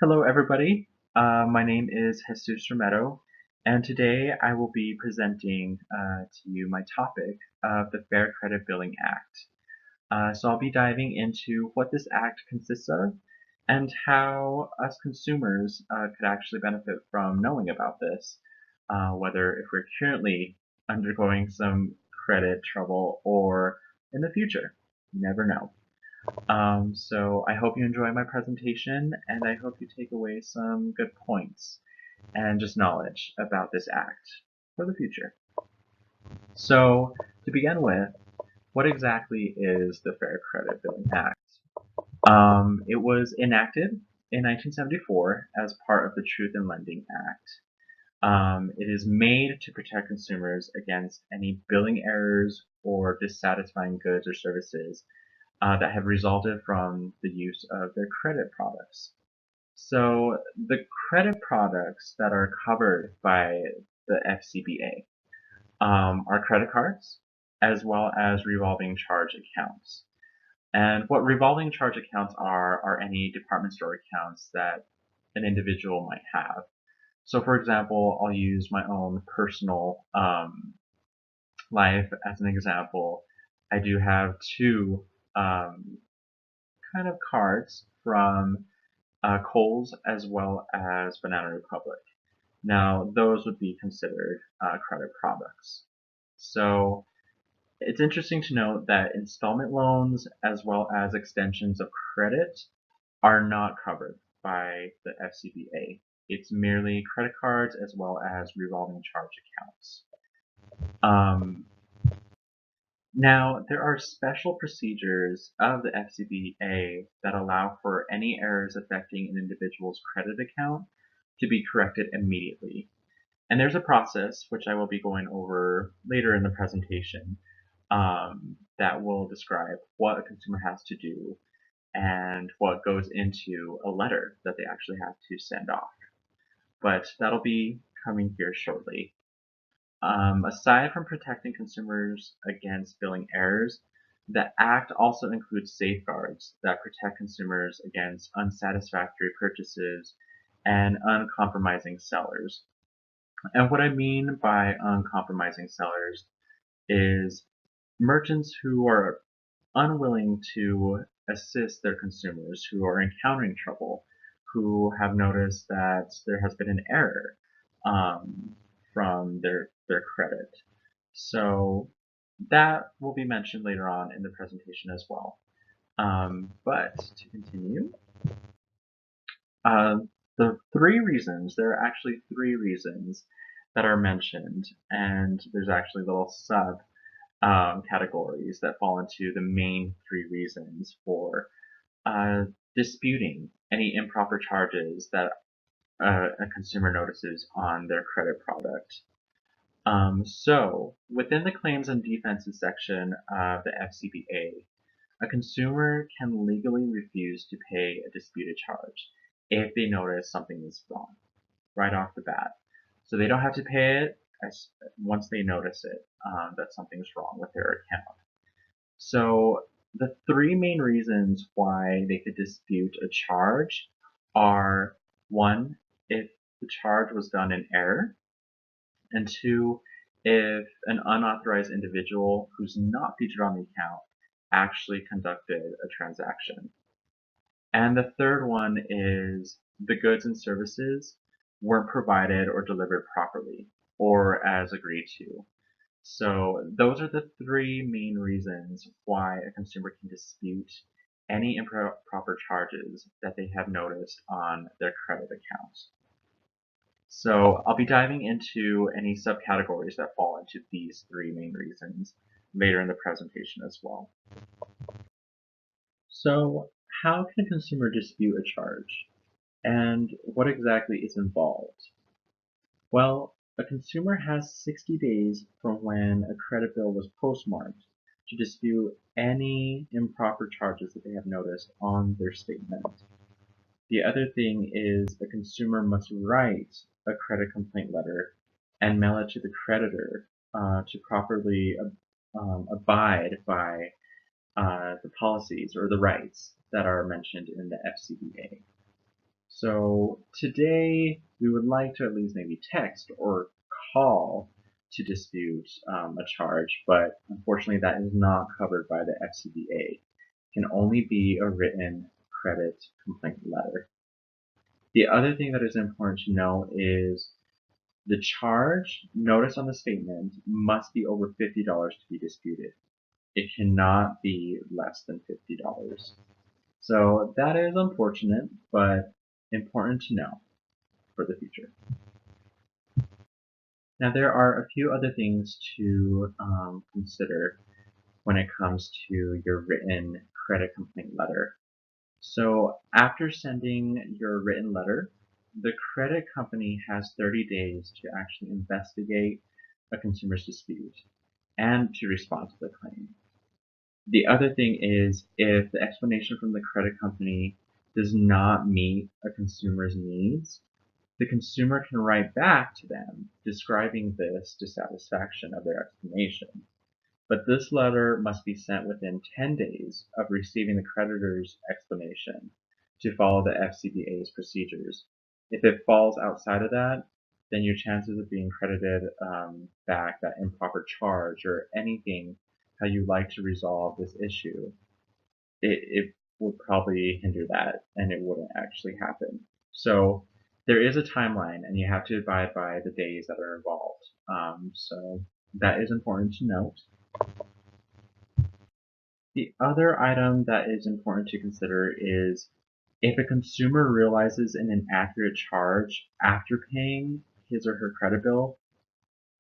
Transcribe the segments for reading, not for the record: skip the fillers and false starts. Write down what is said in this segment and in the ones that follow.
Hello, everybody. My name is Jesus Romero, and today I will be presenting to you my topic of the Fair Credit Billing Act. So I'll be diving into what this act consists of and how us consumers could actually benefit from knowing about this, whether if we're currently undergoing some credit trouble or in the future. You never know. So I hope you enjoy my presentation and I hope you take away some good points and just knowledge about this act for the future. So to begin with, what exactly is the Fair Credit Billing Act? It was enacted in 1974 as part of the Truth in Lending Act. It is made to protect consumers against any billing errors or dissatisfying goods or services that have resulted from the use of their credit products. So the credit products that are covered by the FCBA are credit cards as well as revolving charge accounts. And what revolving charge accounts are any department store accounts that an individual might have. So for example, I'll use my own personal life as an example. I do have two um, kind of cards from Kohl's as well as Banana Republic. Now, those would be considered credit products. So it's interesting to note that installment loans as well as extensions of credit are not covered by the FCBA. It's merely credit cards as well as revolving charge accounts. Um, Now, there are special procedures of the FCBA that allow for any errors affecting an individual's credit account to be corrected immediately. And there's a process, which I will be going over later in the presentation, that will describe what a consumer has to do and what goes into a letter that they actually have to send off. But that'll be coming here shortly. Aside from protecting consumers against billing errors, the Act also includes safeguards that protect consumers against unsatisfactory purchases and uncompromising sellers. And what I mean by uncompromising sellers is merchants who are unwilling to assist their consumers who are encountering trouble, who have noticed that there has been an error um, from their credit. So that will be mentioned later on in the presentation as well. But to continue, uh, there are actually three reasons that are mentioned, and there's actually little sub categories that fall into the main three reasons for disputing any improper charges that a consumer notices on their credit product. So, within the claims and defenses section of the FCPA, a consumer can legally refuse to pay a disputed charge if they notice something is wrong right off the bat. So they don't have to pay it once they notice it that something's wrong with their account. So the three main reasons why they could dispute a charge are one, if the charge was done in error, and two, if an unauthorized individual who's not featured on the account actually conducted a transaction. And the third one is the goods and services weren't provided or delivered properly or as agreed to. So those are the three main reasons why a consumer can dispute any improper charges that they have noticed on their credit account. So I'll be diving into any subcategories that fall into these three main reasons later in the presentation as well. So how can a consumer dispute a charge? And what exactly is involved? Well, a consumer has 60 days from when a credit bill was postmarked to dispute any improper charges that they have noticed on their statement. The other thing is a consumer must write a credit complaint letter and mail it to the creditor to properly abide by the policies or the rights that are mentioned in the FCBA. So today we would like to at least maybe text or call to dispute a charge, but unfortunately that is not covered by the FCBA. It can only be a written credit complaint letter. The other thing that is important to know is the charge notice on the statement must be over $50 to be disputed. It cannot be less than $50. So that is unfortunate, but important to know for the future. Now there are a few other things to consider when it comes to your written credit complaint letter. So after sending your written letter, the credit company has 30 days to actually investigate a consumer's dispute and to respond to the claim. The other thing is if the explanation from the credit company does not meet a consumer's needs, the consumer can write back to them describing this dissatisfaction of their explanation. But this letter must be sent within 10 days of receiving the creditor's explanation to follow the FCBA's procedures. If it falls outside of that, then your chances of being credited back that improper charge or anything how you like to resolve this issue, it would probably hinder that and it wouldn't actually happen. So there is a timeline and you have to abide by the days that are involved. So that is important to note. The other item that is important to consider is if a consumer realizes an inaccurate charge after paying his or her credit bill,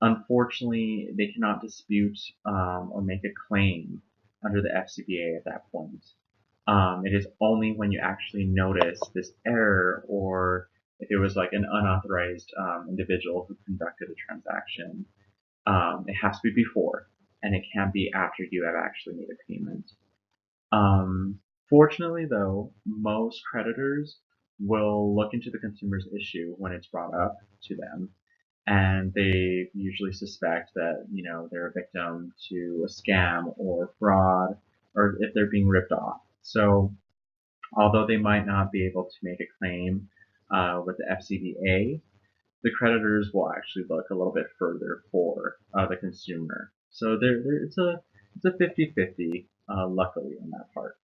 unfortunately, they cannot dispute or make a claim under the FCBA at that point. It is only when you actually notice this error or if it was like an unauthorized individual who conducted a transaction. It has to be before, and it can't be after you have actually made a payment. Fortunately, though, most creditors will look into the consumer's issue when it's brought up to them, and they usually suspect that they're a victim to a scam or fraud, or if they're being ripped off. So, although they might not be able to make a claim with the FCBA, the creditors will actually look a little bit further for the consumer. So it's a 50-50, luckily on that part.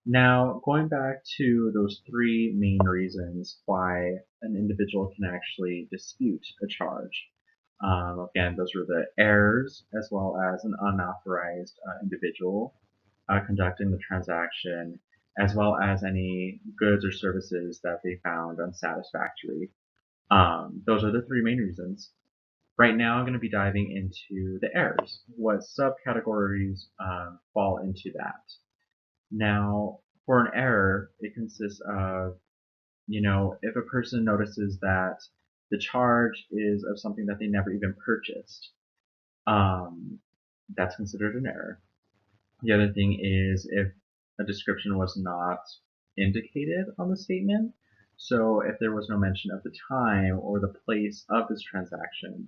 Now, going back to those three main reasons why an individual can actually dispute a charge. Again, those were the errors as well as an unauthorized individual conducting the transaction, as well as any goods or services that they found unsatisfactory. Those are the three main reasons. Right now, I'm going to be diving into the errors. What subcategories fall into that? Now, for an error, it consists of, if a person notices that the charge is of something that they never even purchased, that's considered an error. The other thing is if a description was not indicated on the statement. So if there was no mention of the time or the place of this transaction,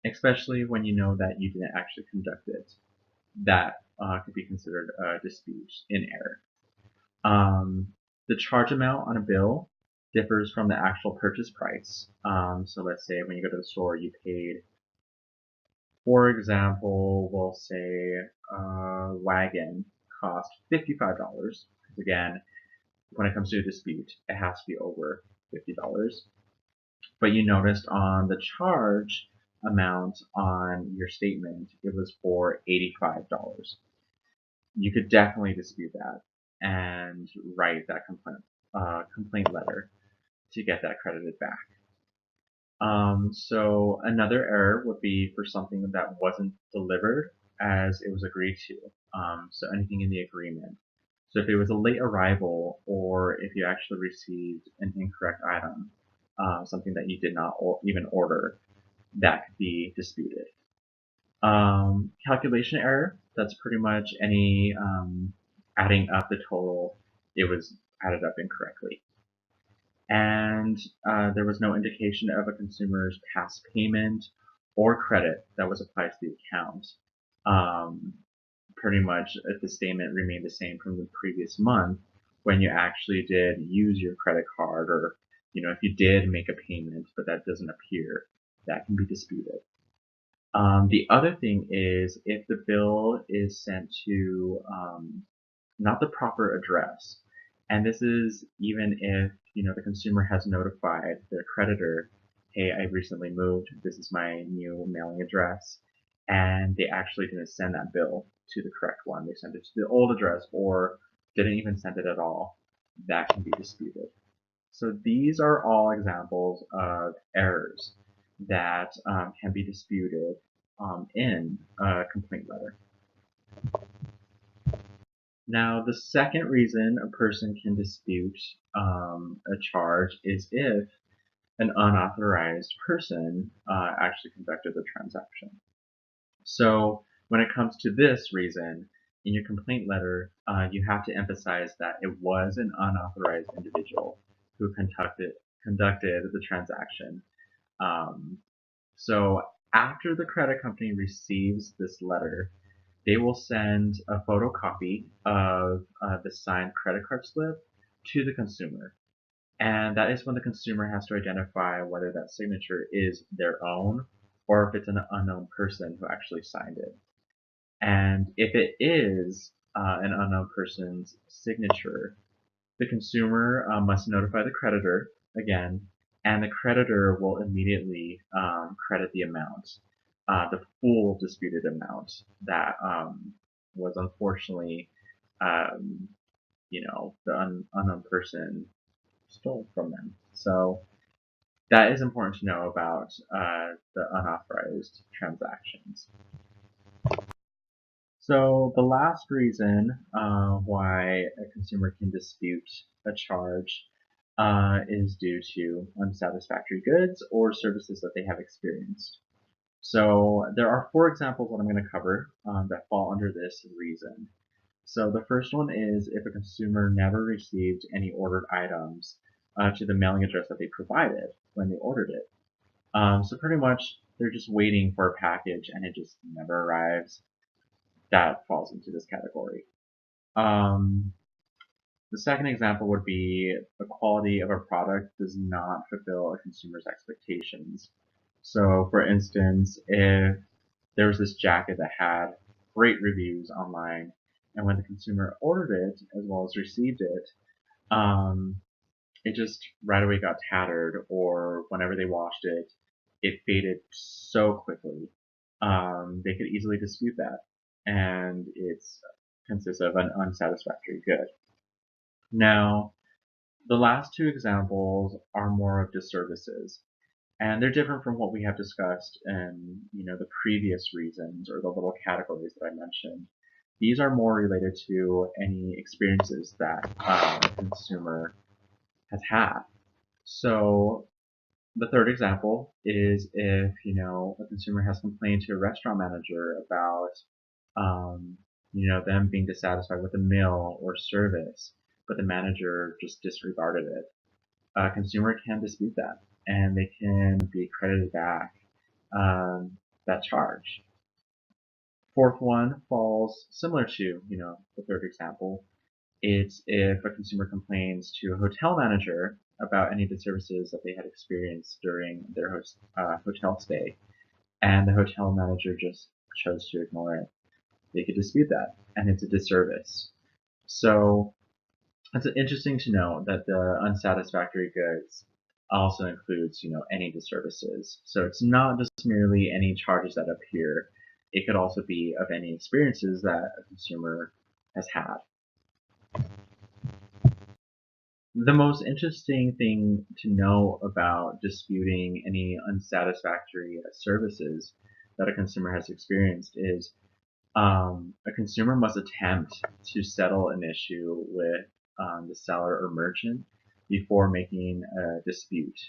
especially when you know that you didn't actually conduct it, that could be considered a dispute in error. The charge amount on a bill differs from the actual purchase price. So let's say when you go to the store, you paid, for example, we'll say a wagon cost $55. Again, when it comes to a dispute, it has to be over $50. But you noticed on the charge amount on your statement, it was for $85. You could definitely dispute that and write that complaint letter to get that credited back. So another error would be for something that wasn't delivered as it was agreed to. So anything in the agreement. So if it was a late arrival or if you actually received an incorrect item, something that you did not even order, that could be disputed. Calculation error, that's pretty much any adding up the total, it was added up incorrectly. And there was no indication of a consumer's past payment or credit that was applied to the account. Pretty much if the statement remained the same from the previous month, when you actually did use your credit card, or if you did make a payment but that doesn't appear, that can be disputed. The other thing is if the bill is sent to not the proper address, and this is even if the consumer has notified their creditor, hey, I recently moved, this is my new mailing address, and they actually didn't send that bill to the correct one, they sent it to the old address or didn't even send it at all, that can be disputed. So these are all examples of errors that can be disputed in a complaint letter. Now, the second reason a person can dispute a charge is if an unauthorized person actually conducted the transaction. So when it comes to this reason, in your complaint letter, you have to emphasize that it was an unauthorized individual who conducted the transaction. Um, so after the credit company receives this letter, they will send a photocopy of the signed credit card slip to the consumer. And that is when the consumer has to identify whether that signature is their own or if it's an unknown person who actually signed it. And if it is an unknown person's signature, the consumer must notify the creditor again, and the creditor will immediately credit the amount, the full disputed amount that was unfortunately, um, the unknown person stole from them. So that is important to know about the unauthorized transactions. So the last reason why a consumer can dispute a charge is due to unsatisfactory goods or services that they have experienced. So there are 4 examples that I'm going to cover that fall under this reason. So the first one is if a consumer never received any ordered items to the mailing address that they provided when they ordered it. So pretty much they're just waiting for a package and it just never arrives. That falls into this category. Um, the second example would be the quality of a product does not fulfill a consumer's expectations. So for instance, if there was this jacket that had great reviews online, and when the consumer ordered it as well as received it, um, it just right away got tattered, or whenever they washed it, it faded so quickly. They could easily dispute that, and it consists of an unsatisfactory good. Now, the last 2 examples are more of disservices, and they're different from what we have discussed in the previous reasons or the little categories that I mentioned. These are more related to any experiences that a consumer has had. So the third example is if a consumer has complained to a restaurant manager about them being dissatisfied with a meal or service, but the manager just disregarded it. A consumer can dispute that, and they can be credited back that charge. Fourth one falls similar to the third example. It's if a consumer complains to a hotel manager about any of the services that they had experienced during their hotel stay, and the hotel manager just chose to ignore it. They could dispute that, and it's a disservice. So it's interesting to know that the unsatisfactory goods also includes, any disservices. So it's not just merely any charges that appear. It could also be of any experiences that a consumer has had. The most interesting thing to know about disputing any unsatisfactory services that a consumer has experienced is a consumer must attempt to settle an issue with the seller or merchant before making a dispute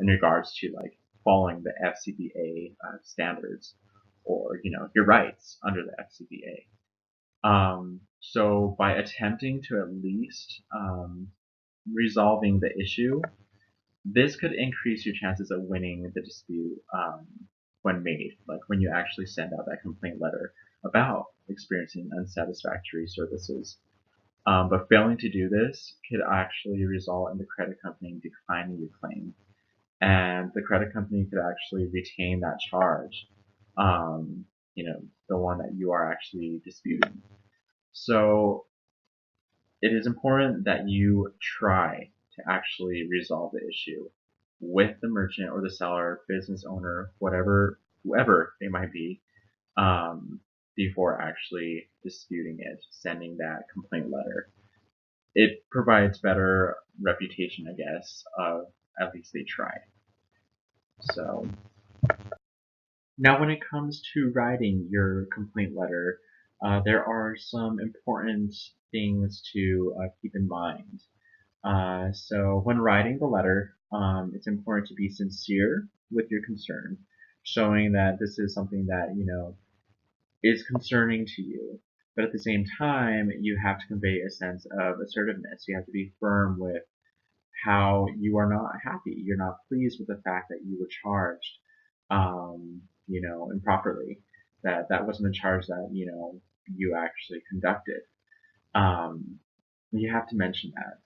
in regards to like following the FCPA standards or your rights under the FCPA. So by attempting to at least resolving the issue, this could increase your chances of winning the dispute when made, like when you actually send out that complaint letter about experiencing unsatisfactory services. But failing to do this could actually result in the credit company declining your claim, and the credit company could actually retain that charge, um, the one that you are actually disputing. So it is important that you try to actually resolve the issue with the merchant or the seller, business owner, whoever they might be, um, before actually disputing it, sending that complaint letter. It provides better reputation, I guess, of at least they tried. So now when it comes to writing your complaint letter, there are some important things to keep in mind. So when writing the letter, it's important to be sincere with your concern, showing that this is something that, is concerning to you. But at the same time, you have to convey a sense of assertiveness. You have to be firm with how you are not happy. You're not pleased with the fact that you were charged, improperly. That wasn't a charge that, you actually conducted. Um, you have to mention that.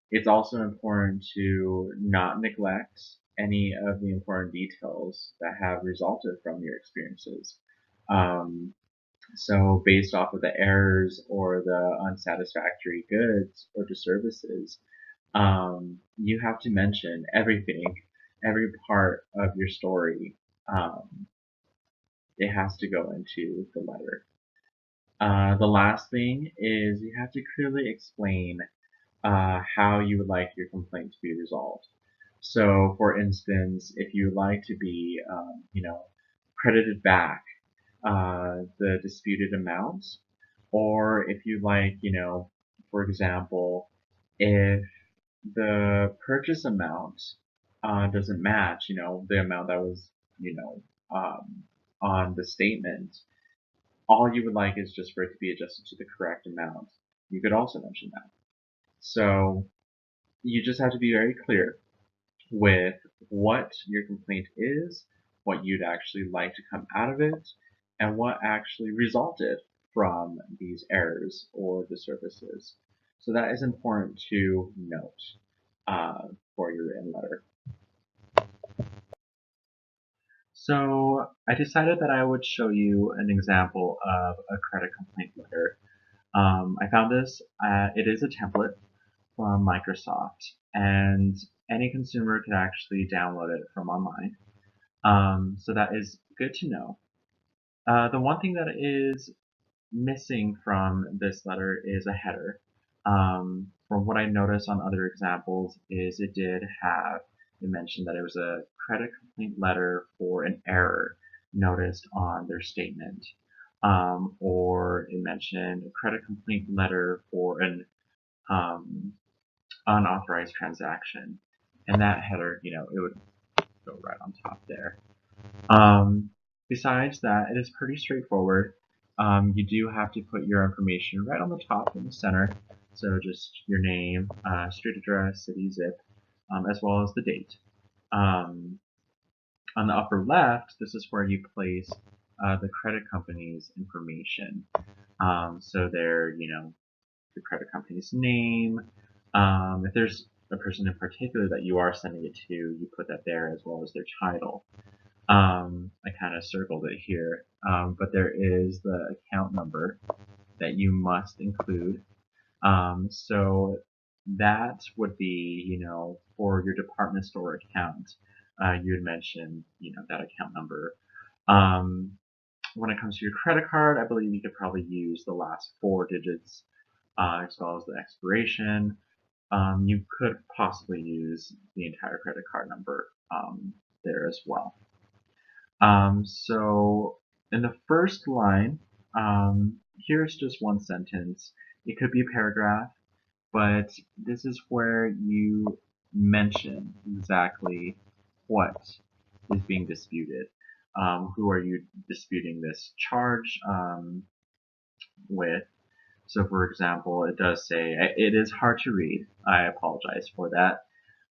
It's also important to not neglect any of the important details that have resulted from your experiences. Um, so based off of the errors or the unsatisfactory goods or the services, you have to mention everything, every part of your story. Um, it has to go into the letter. The last thing is you have to clearly explain how you would like your complaint to be resolved. So, for instance, if you would like to be, credited back the disputed amount, or if you like, for example, if the purchase amount doesn't match, the amount that was, on the statement, all you would like is just for it to be adjusted to the correct amount. You could also mention that. So you just have to be very clear with what your complaint is, what you'd actually like to come out of it, and what actually resulted from these errors or disservices. So that is important to note for your written letter. So I decided that I would show you an example of a credit complaint letter. I found this, it is a template from Microsoft, and any consumer can actually download it from online. So that is good to know. The one thing that is missing from this letter is a header. From what I noticed on other examples is it mentioned that it was a credit complaint letter for an error noticed on their statement. Or it mentioned a credit complaint letter for an um, unauthorized transaction. And that header, it would go right on top there. Um, Besides that, it is pretty straightforward. You do have to put your information right on the top in the center. So just your name, street address, city, zip, as well as the date. Um, on the upper left, this is where you place the credit company's information. So the credit company's name. If there's a person in particular that you are sending it to, you put that there as well as their title. I kind of circled it here, but there is the account number that you must include. So that would be, for your department store account, you would mention, that account number. Um, when it comes to your credit card, I believe you could probably use the last four digits, as well as the expiration. You could possibly use the entire credit card number there as well. So in the first line, here's just one sentence. It could be a paragraph, but this is where you mention exactly what is being disputed. Who are you disputing this charge with? So for example, it does say, it is hard to read. I apologize for that.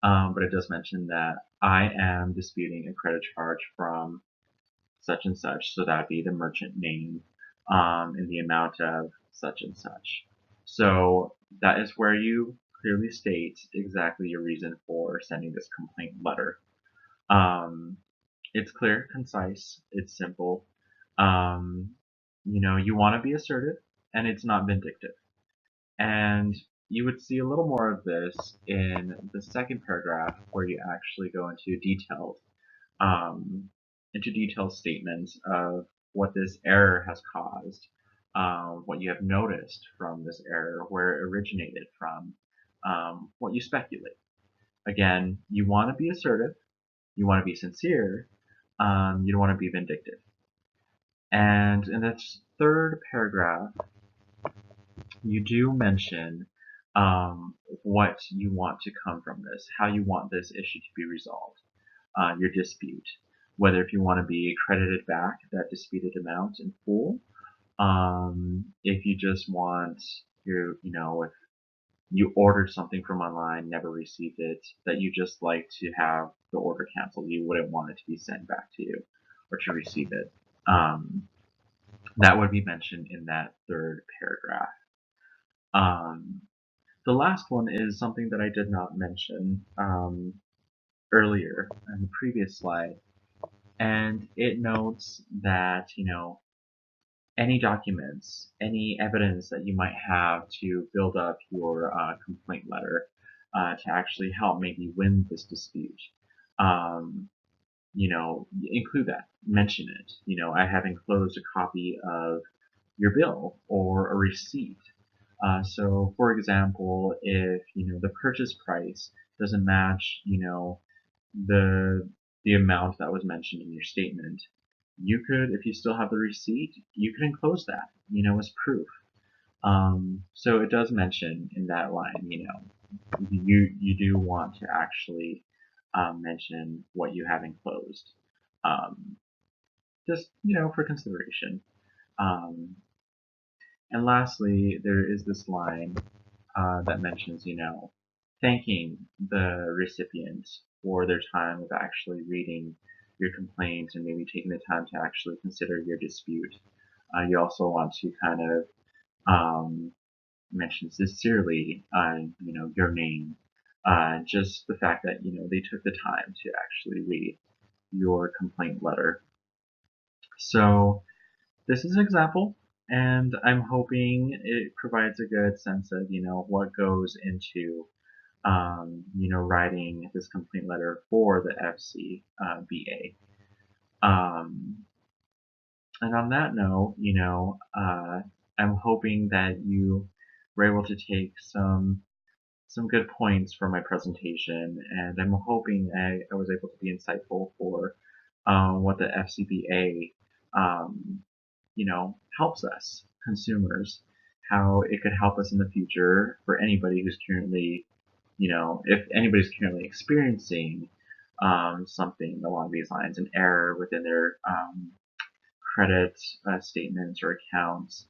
But it does mention that I am disputing a credit charge from such and such, so that would be the merchant name in the amount of such and such. So that is where you clearly state exactly your reason for sending this complaint letter. Um, it's clear, concise, it's simple. Um, you want to be assertive, and it's not vindictive. And you would see a little more of this in the second paragraph, where you actually go um, into detailed statements of what this error has caused, what you have noticed from this error, where it originated from, what you speculate. Again, you want to be assertive, you want to be sincere, you don't want to be vindictive. And in this third paragraph, you do mention what you want to come from this, how you want this issue to be resolved, your dispute, whether if you want to be credited back that disputed amount in full, if you just want if you ordered something from online, never received it, that you just like to have the order canceled, you wouldn't want it to be sent back to you or to receive it. That would be mentioned in that third paragraph. Um, the last one is something that I did not mention earlier in the previous slide, and it notes that any documents, any evidence that you might have to build up your complaint letter to actually help maybe win this dispute. Um, include that, mention it. I have enclosed a copy of your bill or a receipt. So, for example, if the purchase price doesn't match, the the amount that was mentioned in your statement, you could, if you still have the receipt, you could enclose that, as proof. So it does mention in that line, you do want to actually mention what you have enclosed, um, just for consideration. Um, and lastly, there is this line that mentions, thanking the recipient for their time of actually reading your complaint and maybe taking the time to actually consider your dispute. You also want to kind of um, mention sincerely, your name, just the fact that they took the time to actually read your complaint letter. So this is an example, and I'm hoping it provides a good sense of what goes into writing this complaint letter for the FCBA. And on that note, I'm hoping that you were able to take some good points from my presentation, and I'm hoping I was able to be insightful for what the FCBA, helps us consumers, how it could help us in the future for anybody who's currently, if anybody's currently experiencing something along these lines, an error within their credit statements or accounts.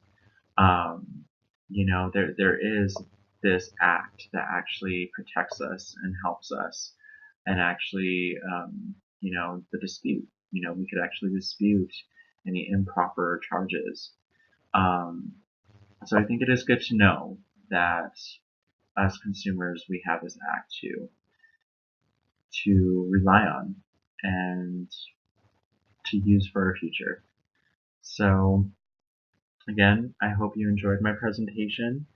Um, there is this act that actually protects us and helps us, and actually, the dispute. We could actually dispute any improper charges. Um, so I think it is good to know that as consumers, we have this act to rely on and to use for our future. So again, I hope you enjoyed my presentation.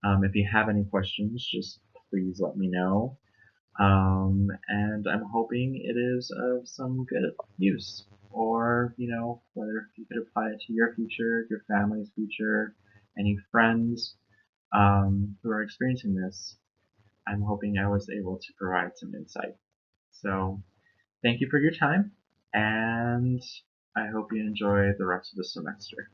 If you have any questions, just please let me know. And I'm hoping it is of some good use, or whether you could apply it to your future, your family's future, any friends who are experiencing this. I'm hoping I was able to provide some insight. So thank you for your time, and I hope you enjoy the rest of the semester.